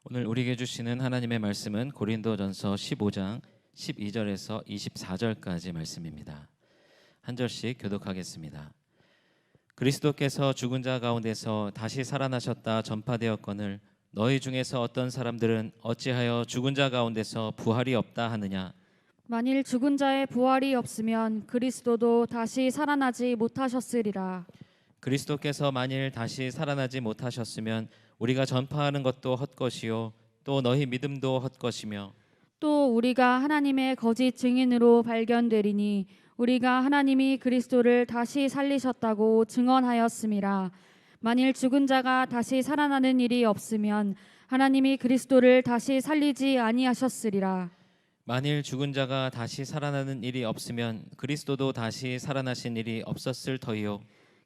오늘 우리에게 주시는 하나님의 말씀은 고린도전서 15장 12절에서 24절까지 말씀입니다. 한 절씩 교독하겠습니다. 그리스도께서 죽은 자 가운데서 다시 살아나셨다 전파되었거늘 너희 중에서 어떤 사람들은 어찌하여 죽은 자 가운데서 부활이 없다 하느냐. 만일 죽은 자의 부활이 없으면 그리스도도 다시 살아나지 못하셨으리라. 그리스도께서 만일 다시 살아나지 못하셨으면 우리가 전파하는 것도 헛것이요 또 너희 믿음도 헛것이며 또 우리가 하나님의 거짓 증인으로 발견되리니 우리가 하나님이 그리스도를 다시 살리셨다고 증언하였음이라. 만일 죽은 자가 다시 살아나는 일이 없으면 하나님이 그리스도를 다시 살리지 아니하셨으리라. 만일 죽은 자가 다시 살아나는 일이 없으면 그리스도도 다시 살아나신 일이 없었을 터이요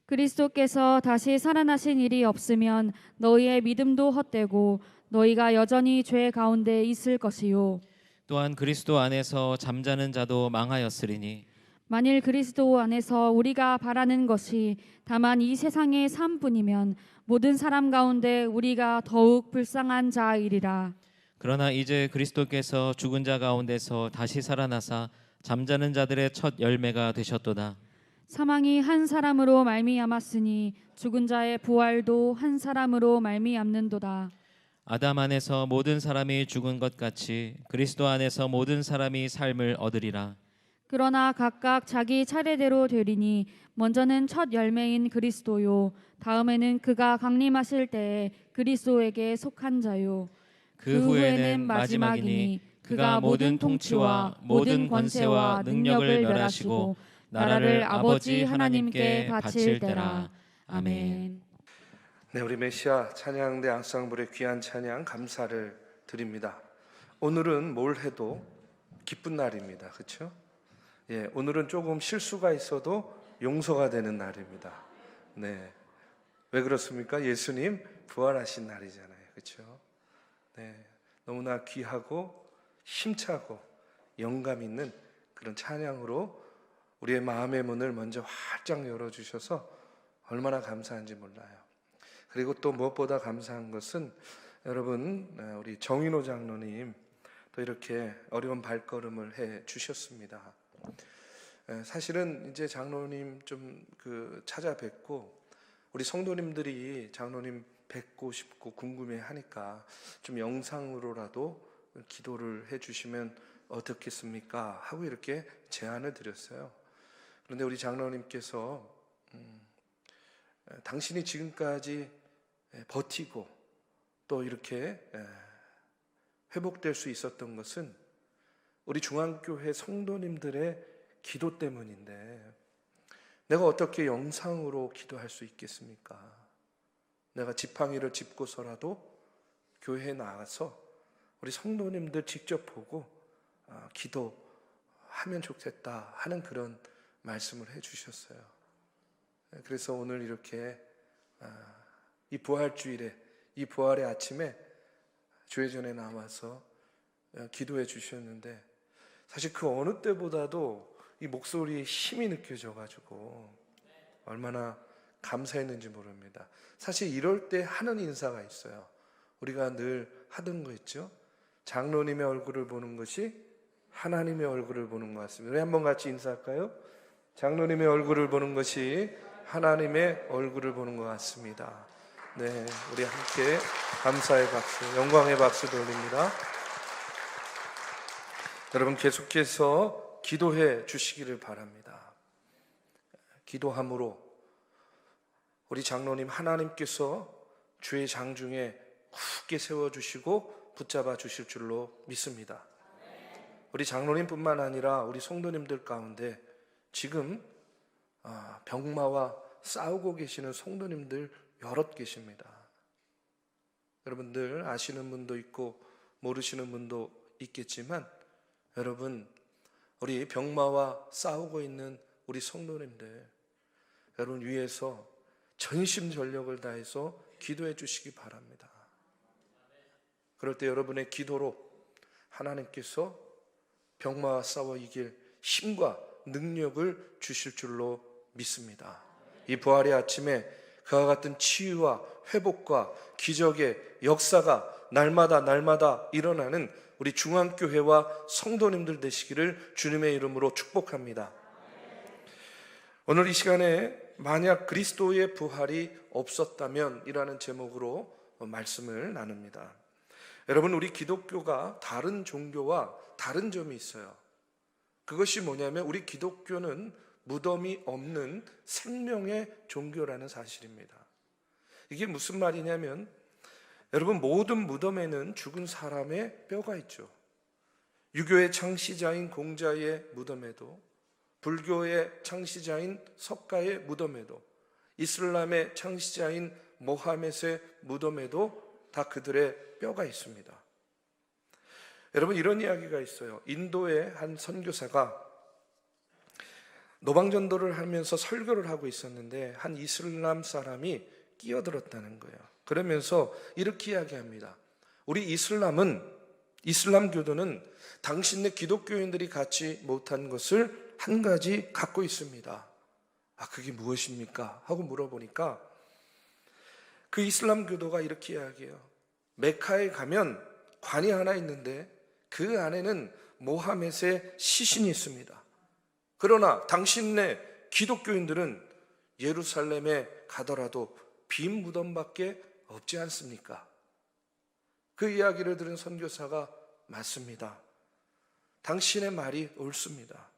그리스도께서 다시 살아나신 일이 없으면 너희의 믿음도 헛되고 너희가 여전히 죄 가운데 있을 것이요. 또한 그리스도 안에서 잠자는 자도 망하였으리니 만일 그리스도 안에서 우리가 바라는 것이 다만 이 세상의 삶뿐이면 모든 사람 가운데 우리가 더욱 불쌍한 자이리라. 그러나 이제 그리스도께서 죽은 자 가운데서 다시 살아나사 잠자는 자들의 첫 열매가 되셨도다. 사망이 한 사람으로 말미암았으니 죽은 자의 부활도 한 사람으로 말미암는도다. 아담 안에서 모든 사람이 죽은 것 같이 그리스도 안에서 모든 사람이 삶을 얻으리라. 그러나 각각 자기 차례대로 되리니 먼저는 첫 열매인 그리스도요 다음에는 그가 강림하실 때에 그리스도에게 속한 자요 그 후에는 마지막이니 그가 모든 통치와 모든 권세와 능력을 멸하시고 나라를 아버지 하나님께 바칠 때라. 아멘. 네, 우리 메시아 찬양대 앙상블의 귀한 찬양 감사를 드립니다. 오늘은 뭘 해도 기쁜 날입니다. 그렇죠? 예, 오늘은 조금 실수가 있어도 용서가 되는 날입니다. 네, 왜 그렇습니까? 예수님 부활하신 날이잖아요. 그렇죠? 네, 너무나 귀하고 힘차고 영감 있는 그런 찬양으로 우리의 마음의 문을 먼저 활짝 열어주셔서 얼마나 감사한지 몰라요. 그리고 또 무엇보다 감사한 것은 여러분 우리 정인호 장로님 또 이렇게 어려운 발걸음을 해 주셨습니다. 사실은 이제 장로님 좀 찾아뵙고 우리 성도님들이 장로님 뵙고 싶고 궁금해하니까 좀 영상으로라도 기도를 해주시면 어떻겠습니까? 하고 이렇게 제안을 드렸어요. 그런데 우리 장로님께서 당신이 지금까지 버티고 또 이렇게 회복될 수 있었던 것은 우리 중앙교회 성도님들의 기도 때문인데 내가 어떻게 영상으로 기도할 수 있겠습니까? 내가 지팡이를 짚고서라도 교회에 나가서 우리 성도님들 직접 보고 기도하면 좋겠다 하는 그런 말씀을 해주셨어요. 그래서 오늘 이렇게 이 부활주일에 이 부활의 아침에 교회전에 나와서 기도해 주셨는데 사실 그 어느 때보다도 이 목소리에 힘이 느껴져가지고 얼마나 감사했는지 모릅니다. 사실 이럴 때 하는 인사가 있어요. 우리가 늘 하던 거 있죠. 장로님의 얼굴을 보는 것이 하나님의 얼굴을 보는 것 같습니다. 우리 한번 같이 인사할까요? 장로님의 얼굴을 보는 것이 하나님의 얼굴을 보는 것 같습니다. 네, 우리 함께 감사의 박수, 영광의 박수 돌립니다. 여러분 계속해서 기도해 주시기를 바랍니다. 기도함으로 우리 장로님 하나님께서 주의 장중에 굳게 세워주시고 붙잡아 주실 줄로 믿습니다. 우리 장로님뿐만 아니라 우리 성도님들 가운데 지금 병마와 싸우고 계시는 성도님들 여럿 계십니다. 여러분들 아시는 분도 있고 모르시는 분도 있겠지만 여러분 우리 병마와 싸우고 있는 우리 성도님들 여러분 위해서 전심전력을 다해서 기도해 주시기 바랍니다. 그럴 때 여러분의 기도로 하나님께서 병마와 싸워 이길 힘과 능력을 주실 줄로 믿습니다. 이 부활의 아침에 그와 같은 치유와 회복과 기적의 역사가 날마다 일어나는 우리 중앙교회와 성도님들 되시기를 주님의 이름으로 축복합니다. 오늘 이 시간에 만약 그리스도의 부활이 없었다면 이라는 제목으로 말씀을 나눕니다. 여러분, 우리 기독교가 다른 종교와 다른 점이 있어요. 그것이 뭐냐면 우리 기독교는 무덤이 없는 생명의 종교라는 사실입니다. 이게 무슨 말이냐면 여러분, 모든 무덤에는 죽은 사람의 뼈가 있죠. 유교의 창시자인 공자의 무덤에도, 불교의 창시자인 석가의 무덤에도, 이슬람의 창시자인 모하멧의 무덤에도 다 그들의 뼈가 있습니다. 여러분, 이런 이야기가 있어요. 인도의 한 선교사가 노방전도를 하면서 설교를 하고 있었는데 한 이슬람 사람이 끼어들었다는 거예요. 그러면서 이렇게 이야기합니다. 우리 이슬람교도는 당신네 기독교인들이 갖지 못한 것을 한 가지 갖고 있습니다. 그게 무엇입니까? 하고 물어보니까 그 이슬람교도가 이렇게 이야기해요. 메카에 가면 관이 하나 있는데 그 안에는 모하멧의 시신이 있습니다. 그러나 당신네 기독교인들은 예루살렘에 가더라도 빈 무덤밖에 없지 않습니까? 그 이야기를 들은 선교사가 맞습니다. 당신의 말이 옳습니다.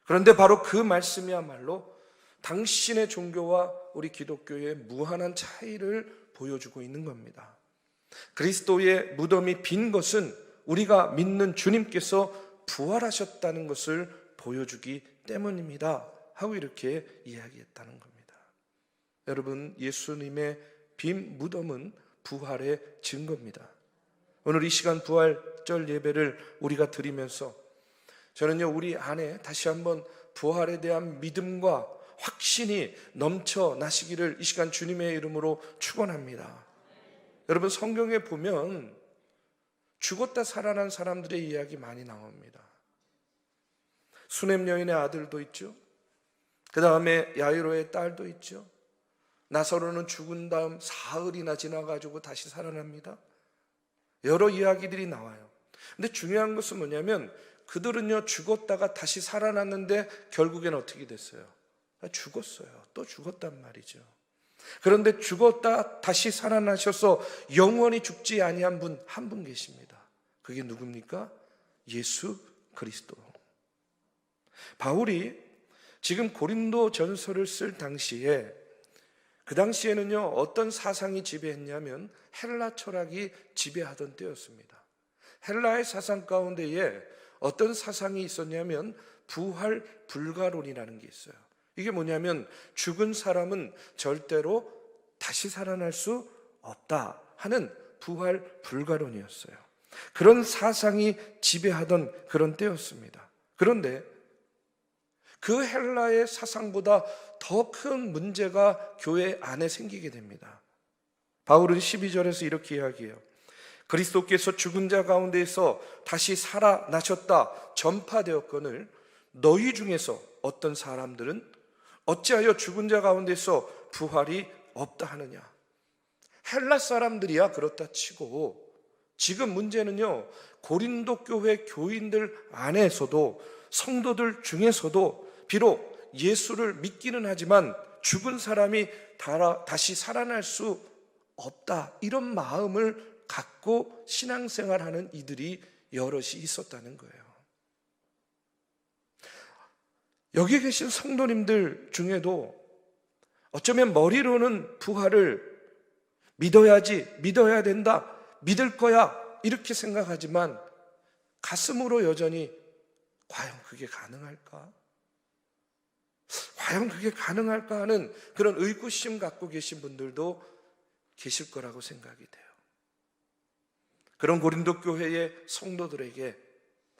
그런데 바로 그 말씀이야말로 당신의 종교와 우리 기독교의 무한한 차이를 보여주고 있는 겁니다. 그리스도의 무덤이 빈 것은 우리가 믿는 주님께서 부활하셨다는 것을 보여주기 때문입니다 하고 이렇게 이야기했다는 겁니다. 여러분, 예수님의 빈 무덤은 부활의 증거입니다. 오늘 이 시간 부활절 예배를 우리가 드리면서 저는요, 우리 안에 다시 한번 부활에 대한 믿음과 확신이 넘쳐나시기를 이 시간 주님의 이름으로 축원합니다. 여러분, 성경에 보면 죽었다 살아난 사람들의 이야기 많이 나옵니다. 수넴 여인의 아들도 있죠. 그 다음에 야이로의 딸도 있죠. 나사로는 죽은 다음 사흘이나 지나가지고 다시 살아납니다. 여러 이야기들이 나와요. 근데 중요한 것은 뭐냐면 그들은요, 죽었다가 다시 살아났는데 결국엔 어떻게 됐어요? 죽었어요. 또 죽었단 말이죠. 그런데 죽었다 다시 살아나셔서 영원히 죽지 아니한 분 한 분 계십니다. 그게 누굽니까? 예수 그리스도. 바울이 지금 고린도 전서를 쓸 당시에, 그 당시에는요, 어떤 사상이 지배했냐면 헬라 철학이 지배하던 때였습니다. 헬라의 사상 가운데에 어떤 사상이 있었냐면 부활 불가론이라는 게 있어요. 이게 뭐냐면 죽은 사람은 절대로 다시 살아날 수 없다 하는 부활 불가론이었어요. 그런 사상이 지배하던 그런 때였습니다. 그런데 그 헬라의 사상보다 더 큰 문제가 교회 안에 생기게 됩니다. 바울은 12절에서 이렇게 이야기해요. 그리스도께서 죽은 자 가운데에서 다시 살아나셨다 전파되었거늘 너희 중에서 어떤 사람들은 어찌하여 죽은 자 가운데서 부활이 없다 하느냐. 헬라 사람들이야 그렇다 치고 지금 문제는요, 고린도 교회 교인들 안에서도 성도들 중에서도 비록 예수를 믿기는 하지만 죽은 사람이 다시 살아날 수 없다, 이런 마음을 갖고 신앙생활하는 이들이 여럿이 있었다는 거예요. 여기 계신 성도님들 중에도 어쩌면 머리로는 부활을 믿어야지, 믿어야 된다, 믿을 거야 이렇게 생각하지만 가슴으로 여전히 과연 그게 가능할까? 과연 그게 가능할까 하는 그런 의구심 갖고 계신 분들도 계실 거라고 생각이 돼요. 그런 고린도 교회의 성도들에게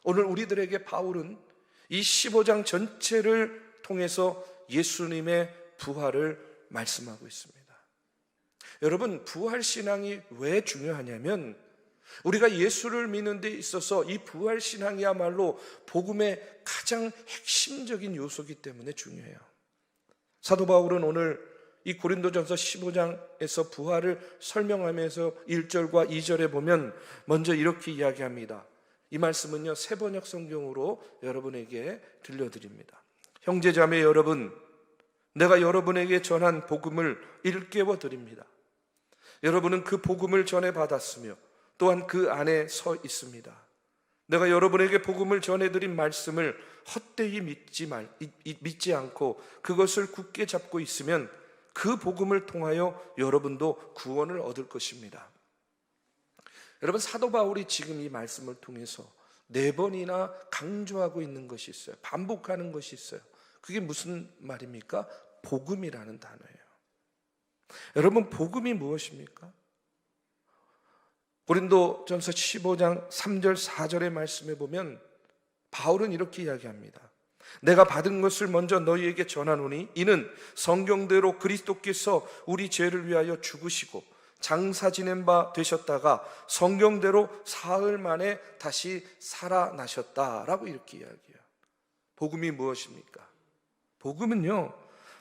오늘 우리들에게 바울은 이 15장 전체를 통해서 예수님의 부활을 말씀하고 있습니다. 여러분, 부활신앙이 왜 중요하냐면 우리가 예수를 믿는 데 있어서 이 부활신앙이야말로 복음의 가장 핵심적인 요소이기 때문에 중요해요. 사도 바울은 오늘 이 고린도전서 15장에서 부활을 설명하면서 1절과 2절에 보면 먼저 이렇게 이야기합니다. 이 말씀은요, 세번역 성경으로 여러분에게 들려드립니다. 형제자매 여러분, 내가 여러분에게 전한 복음을 일깨워 드립니다. 여러분은 그 복음을 전해 받았으며 또한 그 안에 서 있습니다. 내가 여러분에게 복음을 전해드린 말씀을 헛되이 믿지 않고 그것을 굳게 잡고 있으면 그 복음을 통하여 여러분도 구원을 얻을 것입니다. 여러분, 사도 바울이 지금 이 말씀을 통해서 4번이나 강조하고 있는 것이 있어요. 반복하는 것이 있어요. 그게 무슨 말입니까? 복음이라는 단어예요. 여러분, 복음이 무엇입니까? 고린도전서 15장 3절 4절의 말씀에 보면 바울은 이렇게 이야기합니다. 내가 받은 것을 먼저 너희에게 전하노니 이는 성경대로 그리스도께서 우리 죄를 위하여 죽으시고 장사 지낸 바 되셨다가 성경대로 사흘 만에 다시 살아나셨다라고 이렇게 이야기해요. 복음이 무엇입니까? 복음은요,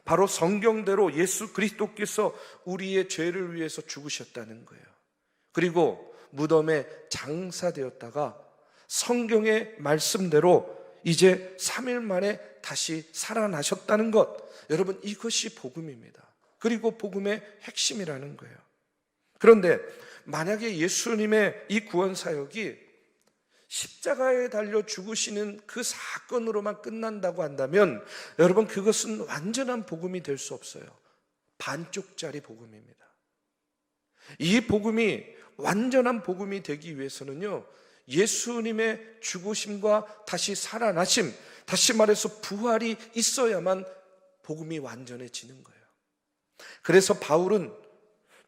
바로 성경대로 예수 그리스도께서 우리의 죄를 위해서 죽으셨다는 거예요. 그리고 무덤에 장사되었다가 성경의 말씀대로 이제 3일 만에 다시 살아나셨다는 것, 여러분, 이것이 복음입니다. 그리고 복음의 핵심이라는 거예요. 그런데 만약에 예수님의 이 구원 사역이 십자가에 달려 죽으시는 그 사건으로만 끝난다고 한다면 여러분, 그것은 완전한 복음이 될 수 없어요. 반쪽짜리 복음입니다. 이 복음이 완전한 복음이 되기 위해서는요, 예수님의 죽으심과 다시 살아나심, 다시 말해서 부활이 있어야만 복음이 완전해지는 거예요. 그래서 바울은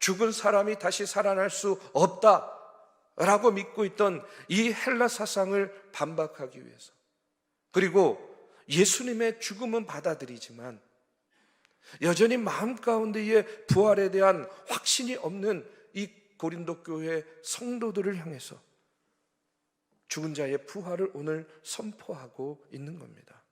죽은 사람이 다시 살아날 수 없다라고 믿고 있던 이 헬라 사상을 반박하기 위해서, 그리고 예수님의 죽음은 받아들이지만 여전히 마음 가운데에 부활에 대한 확신이 없는 이 고린도 교회 성도들을 향해서 죽은 자의 부활을 오늘 선포하고 있는 겁니다.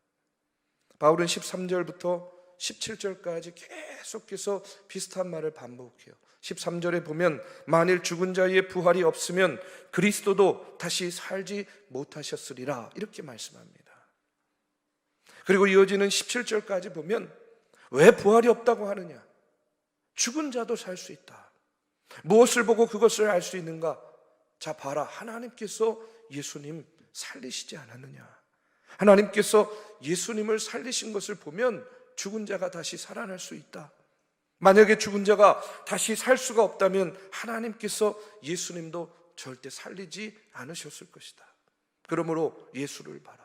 바울은 13절부터 17절까지 계속해서 비슷한 말을 반복해요. 13절에 보면 만일 죽은 자의 부활이 없으면 그리스도도 다시 살지 못하셨으리라 이렇게 말씀합니다. 그리고 이어지는 17절까지 보면 왜 부활이 없다고 하느냐? 죽은 자도 살 수 있다. 무엇을 보고 그것을 알 수 있는가? 자, 봐라, 하나님께서 예수님 살리시지 않았느냐? 하나님께서 예수님을 살리신 것을 보면 죽은 자가 다시 살아날 수 있다. 만약에 죽은 자가 다시 살 수가 없다면 하나님께서 예수님도 절대 살리지 않으셨을 것이다. 그러므로 예수를 봐라.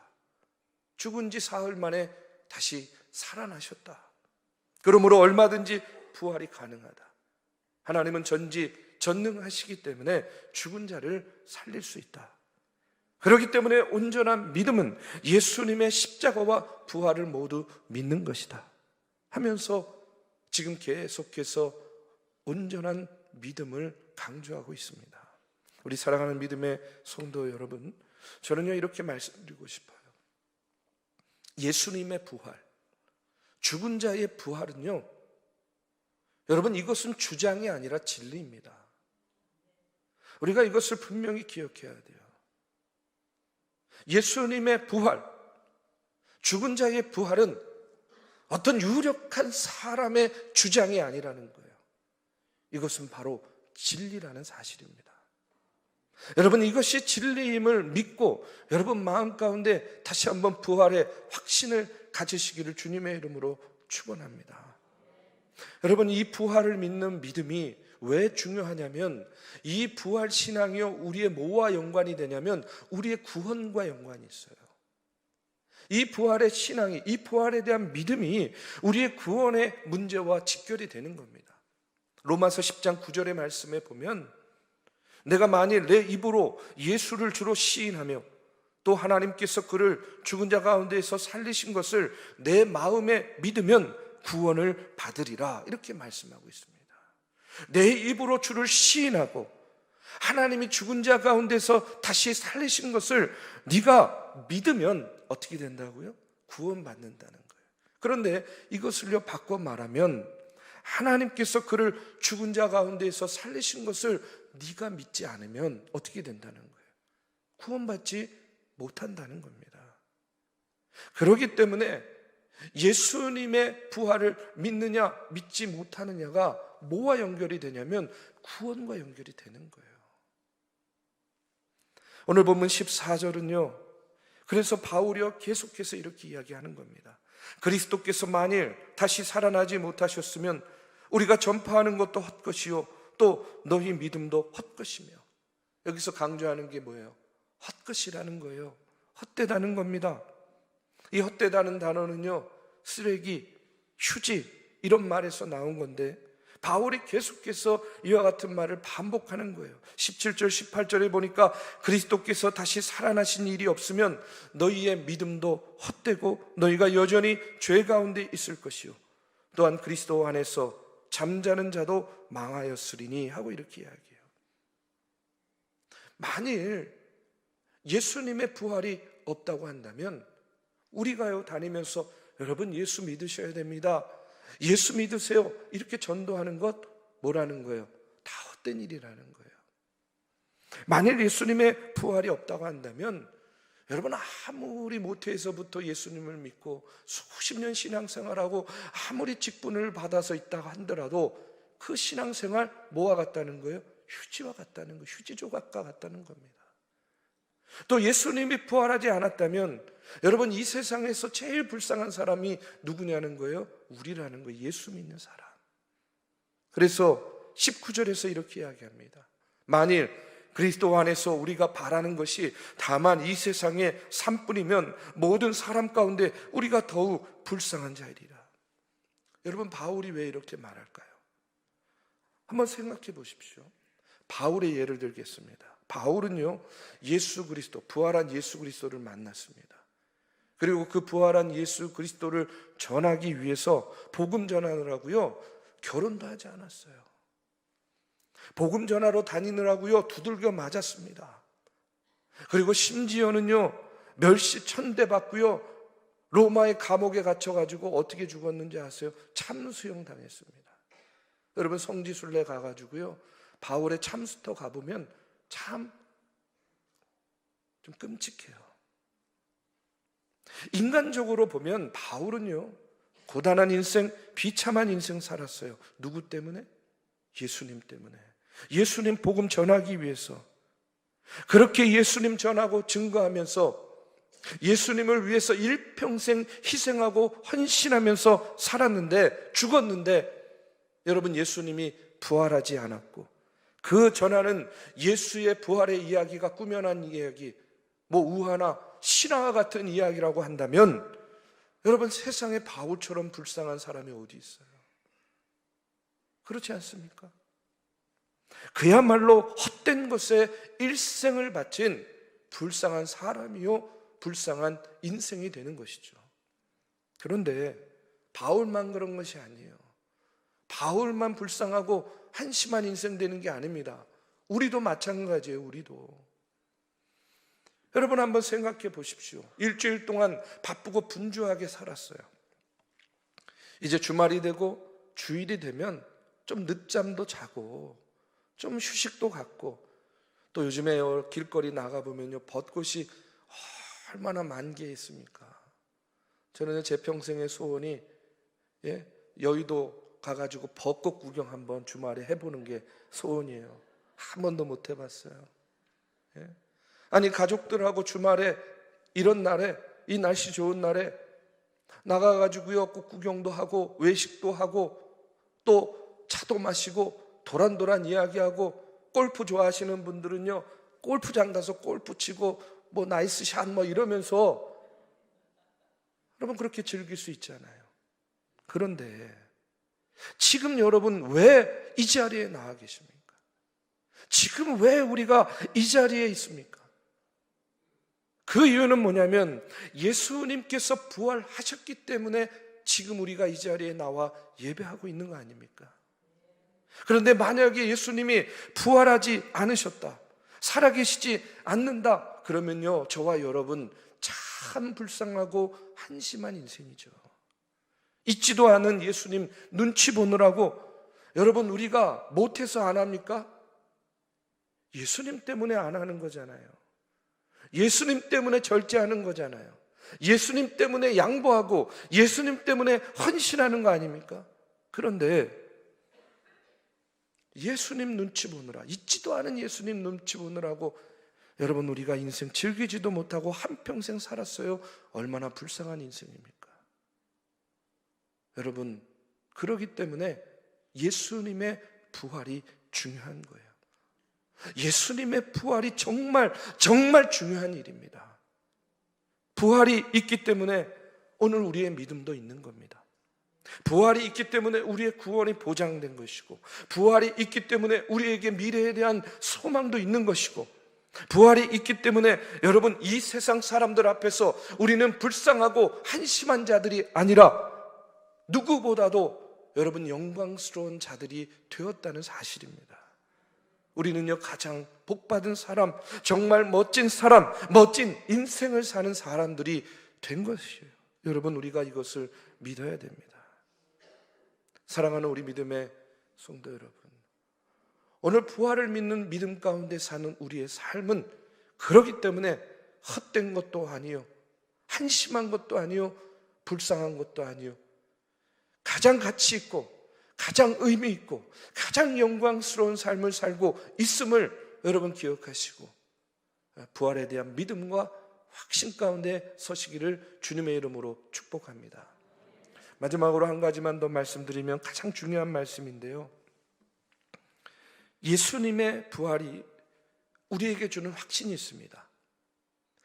죽은 지 사흘 만에 다시 살아나셨다. 그러므로 얼마든지 부활이 가능하다. 하나님은 전능하시기 때문에 죽은 자를 살릴 수 있다. 그렇기 때문에 온전한 믿음은 예수님의 십자가와 부활을 모두 믿는 것이다 하면서 지금 계속해서 온전한 믿음을 강조하고 있습니다. 우리 사랑하는 믿음의 성도 여러분, 저는요 이렇게 말씀드리고 싶어요. 예수님의 부활, 죽은 자의 부활은요, 여러분, 이것은 주장이 아니라 진리입니다. 우리가 이것을 분명히 기억해야 돼요. 예수님의 부활, 죽은 자의 부활은 어떤 유력한 사람의 주장이 아니라는 거예요. 이것은 바로 진리라는 사실입니다. 여러분, 이것이 진리임을 믿고 여러분 마음 가운데 다시 한번 부활의 확신을 가지시기를 주님의 이름으로 축원합니다. 여러분, 이 부활을 믿는 믿음이 왜 중요하냐면 이 부활 신앙이요, 우리의 뭐와 연관이 되냐면 우리의 구원과 연관이 있어요. 이 부활의 신앙이, 이 부활에 대한 믿음이 우리의 구원의 문제와 직결이 되는 겁니다. 로마서 10장 9절의 말씀에 보면 내가 만일 내 입으로 예수를 주로 시인하며 또 하나님께서 그를 죽은 자 가운데에서 살리신 것을 내 마음에 믿으면 구원을 받으리라 이렇게 말씀하고 있습니다. 내 입으로 주를 시인하고 하나님이 죽은 자 가운데서 다시 살리신 것을 네가 믿으면 어떻게 된다고요? 구원받는다는 거예요. 그런데 이것을요 바꿔 말하면 하나님께서 그를 죽은 자 가운데에서 살리신 것을 네가 믿지 않으면 어떻게 된다는 거예요? 구원받지 못한다는 겁니다. 그렇기 때문에 예수님의 부활을 믿느냐 믿지 못하느냐가 뭐와 연결이 되냐면 구원과 연결이 되는 거예요. 오늘 본문 14절은요, 그래서 바울이요 계속해서 이렇게 이야기하는 겁니다. 그리스도께서 만일 다시 살아나지 못하셨으면 우리가 전파하는 것도 헛것이요 또 너희 믿음도 헛것이며, 여기서 강조하는 게 뭐예요? 헛것이라는 거예요. 헛되다는 겁니다. 이 헛되다는 단어는요, 쓰레기, 휴지 이런 말에서 나온 건데, 바울이 계속해서 이와 같은 말을 반복하는 거예요. 17절 18절에 보니까 그리스도께서 다시 살아나신 일이 없으면 너희의 믿음도 헛되고 너희가 여전히 죄 가운데 있을 것이요 또한 그리스도 안에서 잠자는 자도 망하였으리니 하고 이렇게 이야기해요. 만일 예수님의 부활이 없다고 한다면 우리가요 다니면서 여러분 예수 믿으셔야 됩니다, 예수 믿으세요 이렇게 전도하는 것 뭐라는 거예요? 다 헛된 일이라는 거예요. 만일 예수님의 부활이 없다고 한다면 여러분 아무리 모태에서부터 예수님을 믿고 수십 년 신앙생활하고 아무리 직분을 받아서 있다고 하더라도 그 신앙생활 뭐와 같다는 거예요? 휴지와 같다는 거예요. 휴지 조각과 같다는 겁니다. 또 예수님이 부활하지 않았다면 여러분 이 세상에서 제일 불쌍한 사람이 누구냐는 거예요? 우리라는 거예요. 예수 믿는 사람. 그래서 19절에서 이렇게 이야기합니다. 만일 그리스도 안에서 우리가 바라는 것이 다만 이 세상의 삶뿐이면 모든 사람 가운데 우리가 더욱 불쌍한 자이리라. 여러분 바울이 왜 이렇게 말할까요? 한번 생각해 보십시오. 바울의 예를 들겠습니다. 바울은요 예수 그리스도, 부활한 예수 그리스도를 만났습니다. 그리고 그 부활한 예수 그리스도를 전하기 위해서 복음 전하느라고요 결혼도 하지 않았어요. 복음 전하러 다니느라고요 두들겨 맞았습니다. 그리고 심지어는요 멸시 천대 받고요 로마의 감옥에 갇혀가지고 어떻게 죽었는지 아세요? 참수형 당했습니다. 여러분 성지순례 가가지고요 바울의 참수터 가보면 참 좀 끔찍해요. 인간적으로 보면 바울은요 고단한 인생, 비참한 인생 살았어요. 누구 때문에? 예수님 때문에. 예수님 복음 전하기 위해서. 그렇게 예수님 전하고 증거하면서 예수님을 위해서 일평생 희생하고 헌신하면서 살았는데, 죽었는데 여러분 예수님이 부활하지 않았고 그 전하는 예수의 부활의 이야기가 꾸며난 이야기, 뭐 우화나 신화와 같은 이야기라고 한다면 여러분 세상에 바울처럼 불쌍한 사람이 어디 있어요? 그렇지 않습니까? 그야말로 헛된 것에 일생을 바친 불쌍한 사람이요 불쌍한 인생이 되는 것이죠. 그런데 바울만 그런 것이 아니에요. 바울만 불쌍하고 한심한 인생 되는 게 아닙니다. 우리도 마찬가지예요. 우리도. 여러분 한번 생각해 보십시오. 일주일 동안 바쁘고 분주하게 살았어요. 이제 주말이 되고 주일이 되면 좀 늦잠도 자고 좀 휴식도 갖고, 또 요즘에 길거리 나가보면요 벚꽃이 얼마나 만개해 있습니까? 저는 제 평생의 소원이 여의도 가가지고 벚꽃 구경 한번 주말에 해보는 게 소원이에요. 한 번도 못 해봤어요. 아니 가족들하고 주말에 이런 날에, 이 날씨 좋은 날에 나가가지고요 꽃 구경도 하고 외식도 하고 또 차도 마시고 도란도란 이야기하고, 골프 좋아하시는 분들은요 골프장 가서 골프 치고 뭐 나이스 샷 뭐 이러면서 여러분 그렇게 즐길 수 있잖아요. 그런데 지금 여러분 왜 이 자리에 나와 계십니까? 지금 왜 우리가 이 자리에 있습니까? 그 이유는 뭐냐면 예수님께서 부활하셨기 때문에 지금 우리가 이 자리에 나와 예배하고 있는 거 아닙니까? 그런데 만약에 예수님이 부활하지 않으셨다, 살아계시지 않는다, 그러면요 저와 여러분 참 불쌍하고 한심한 인생이죠. 있지도 않은 예수님 눈치 보느라고 여러분, 우리가 못해서 안 합니까? 예수님 때문에 안 하는 거잖아요. 예수님 때문에 절제하는 거잖아요. 예수님 때문에 양보하고 예수님 때문에 헌신하는 거 아닙니까? 그런데 예수님 눈치 보느라, 있지도 않은 예수님 눈치 보느라고 여러분, 우리가 인생 즐기지도 못하고 한평생 살았어요. 얼마나 불쌍한 인생입니까? 여러분, 그러기 때문에 예수님의 부활이 중요한 거예요. 예수님의 부활이 정말 중요한 일입니다. 부활이 있기 때문에 오늘 우리의 믿음도 있는 겁니다. 부활이 있기 때문에 우리의 구원이 보장된 것이고, 부활이 있기 때문에 우리에게 미래에 대한 소망도 있는 것이고, 부활이 있기 때문에 여러분, 이 세상 사람들 앞에서 우리는 불쌍하고 한심한 자들이 아니라 누구보다도 여러분 영광스러운 자들이 되었다는 사실입니다. 우리는요, 가장 복받은 사람, 정말 멋진 사람, 멋진 인생을 사는 사람들이 된 것이에요. 여러분, 우리가 이것을 믿어야 됩니다. 사랑하는 우리 믿음의 성도 여러분, 오늘 부활을 믿는 믿음 가운데 사는 우리의 삶은 그렇기 때문에 헛된 것도 아니요, 한심한 것도 아니요, 불쌍한 것도 아니요, 가장 가치 있고 가장 의미 있고 가장 영광스러운 삶을 살고 있음을 여러분 기억하시고, 부활에 대한 믿음과 확신 가운데 서시기를 주님의 이름으로 축복합니다. 마지막으로 한 가지만 더 말씀드리면 가장 중요한 말씀인데요, 예수님의 부활이 우리에게 주는 확신이 있습니다.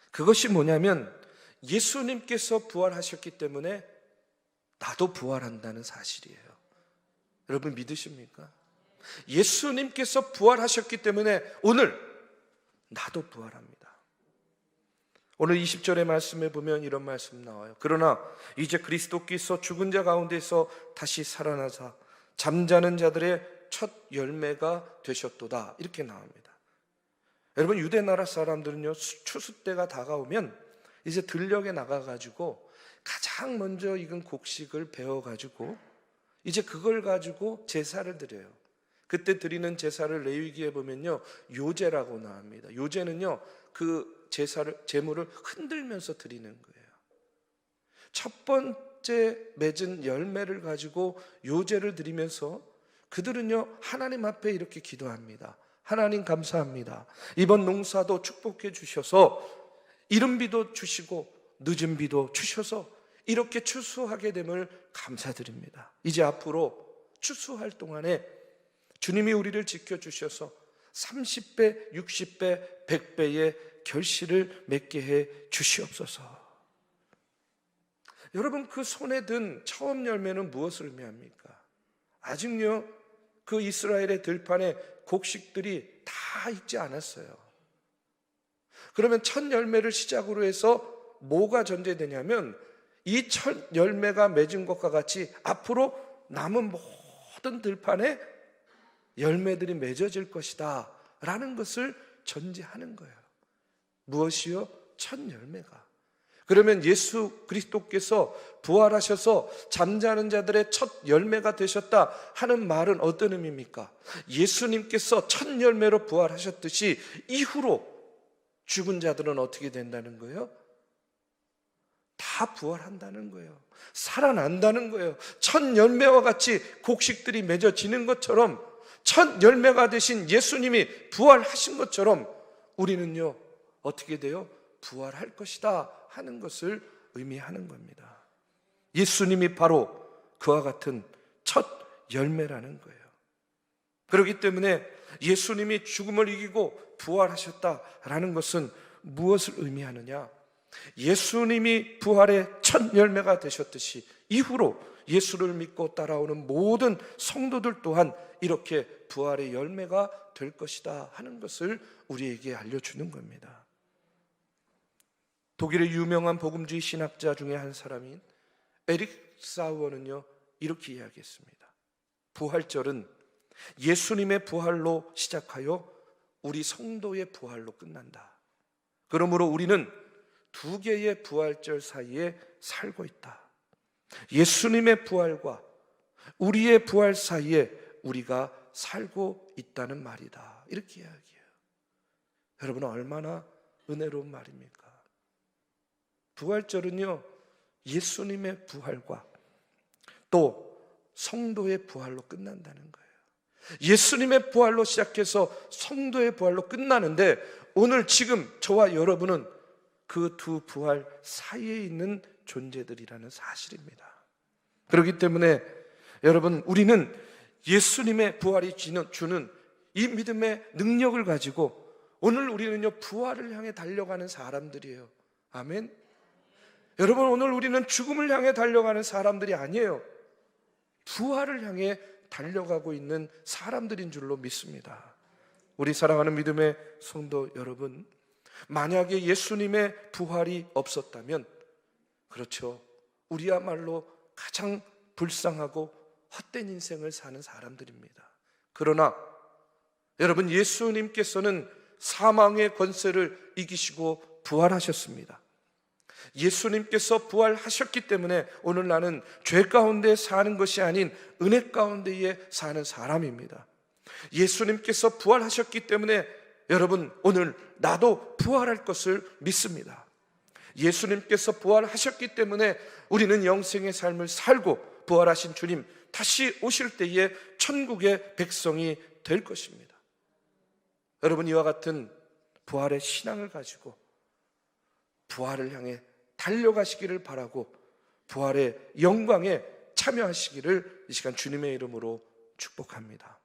그것이 뭐냐면 예수님께서 부활하셨기 때문에 나도 부활한다는 사실이에요. 여러분, 믿으십니까? 예수님께서 부활하셨기 때문에 오늘 나도 부활합니다. 오늘 20절의 말씀에 보면 이런 말씀 나와요. 그러나 이제 그리스도께서 죽은 자 가운데서 다시 살아나사 잠자는 자들의 첫 열매가 되셨도다, 이렇게 나옵니다. 여러분, 유대 나라 사람들은요, 추수 때가 다가오면 이제 들녘에 나가가지고 가장 먼저 익은 곡식을 베어가지고 이제 그걸 가지고 제사를 드려요. 그때 드리는 제사를 레위기에 보면요, 요제라고 나옵니다. 요제는요, 그 제물을 흔들면서 드리는 거예요. 첫 번째 맺은 열매를 가지고 요제를 드리면서 그들은요, 하나님 앞에 이렇게 기도합니다. 하나님 감사합니다. 이번 농사도 축복해 주셔서 이른 비도 주시고 늦은 비도 주셔서 이렇게 추수하게 됨을 감사드립니다. 이제 앞으로 추수할 동안에 주님이 우리를 지켜주셔서 30배, 60배, 100배의 결실을 맺게 해 주시옵소서. 여러분, 그 손에 든 처음 열매는 무엇을 의미합니까? 아직요, 그 이스라엘의 들판에 곡식들이 다 익지 않았어요. 그러면 첫 열매를 시작으로 해서 뭐가 전제되냐면 이 첫 열매가 맺은 것과 같이 앞으로 남은 모든 들판에 열매들이 맺어질 것이다 라는 것을 전제하는 거예요. 무엇이요? 첫 열매가. 그러면 예수 그리스도께서 부활하셔서 잠자는 자들의 첫 열매가 되셨다 하는 말은 어떤 의미입니까? 예수님께서 첫 열매로 부활하셨듯이 이후로 죽은 자들은 어떻게 된다는 거예요? 다 부활한다는 거예요. 살아난다는 거예요. 첫 열매와 같이 곡식들이 맺어지는 것처럼, 첫 열매가 되신 예수님이 부활하신 것처럼 우리는요, 어떻게 돼요? 부활할 것이다 하는 것을 의미하는 겁니다. 예수님이 바로 그와 같은 첫 열매라는 거예요. 그렇기 때문에 예수님이 죽음을 이기고 부활하셨다라는 것은 무엇을 의미하느냐? 예수님이 부활의 첫 열매가 되셨듯이 이후로 예수를 믿고 따라오는 모든 성도들 또한 이렇게 부활의 열매가 될 것이다 하는 것을 우리에게 알려주는 겁니다. 독일의 유명한 복음주의 신학자 중에 한 사람인 에릭 사우어는요, 이렇게 이야기했습니다. 부활절은 예수님의 부활로 시작하여 우리 성도의 부활로 끝난다. 그러므로 우리는 두 개의 부활절 사이에 살고 있다. 예수님의 부활과 우리의 부활 사이에 우리가 살고 있다는 말이다. 이렇게 이야기해요. 여러분, 얼마나 은혜로운 말입니까? 부활절은요, 예수님의 부활과 또 성도의 부활로 끝난다는 거예요. 예수님의 부활로 시작해서 성도의 부활로 끝나는데, 오늘 지금 저와 여러분은 그 두 부활 사이에 있는 존재들이라는 사실입니다. 그렇기 때문에 여러분, 우리는 예수님의 부활이 주는 이 믿음의 능력을 가지고 오늘 우리는요, 부활을 향해 달려가는 사람들이에요. 아멘. 여러분, 오늘 우리는 죽음을 향해 달려가는 사람들이 아니에요. 부활을 향해 달려가고 있는 사람들인 줄로 믿습니다. 우리 사랑하는 믿음의 성도 여러분, 만약에 예수님의 부활이 없었다면, 그렇죠, 우리야말로 가장 불쌍하고 헛된 인생을 사는 사람들입니다. 그러나 여러분, 예수님께서는 사망의 권세를 이기시고 부활하셨습니다. 예수님께서 부활하셨기 때문에 오늘 나는 죄 가운데 사는 것이 아닌 은혜 가운데에 사는 사람입니다. 예수님께서 부활하셨기 때문에 여러분, 오늘 나도 부활할 것을 믿습니다. 예수님께서 부활하셨기 때문에 우리는 영생의 삶을 살고 부활하신 주님 다시 오실 때에 천국의 백성이 될 것입니다. 여러분, 이와 같은 부활의 신앙을 가지고 부활을 향해 달려가시기를 바라고 부활의 영광에 참여하시기를 이 시간 주님의 이름으로 축복합니다.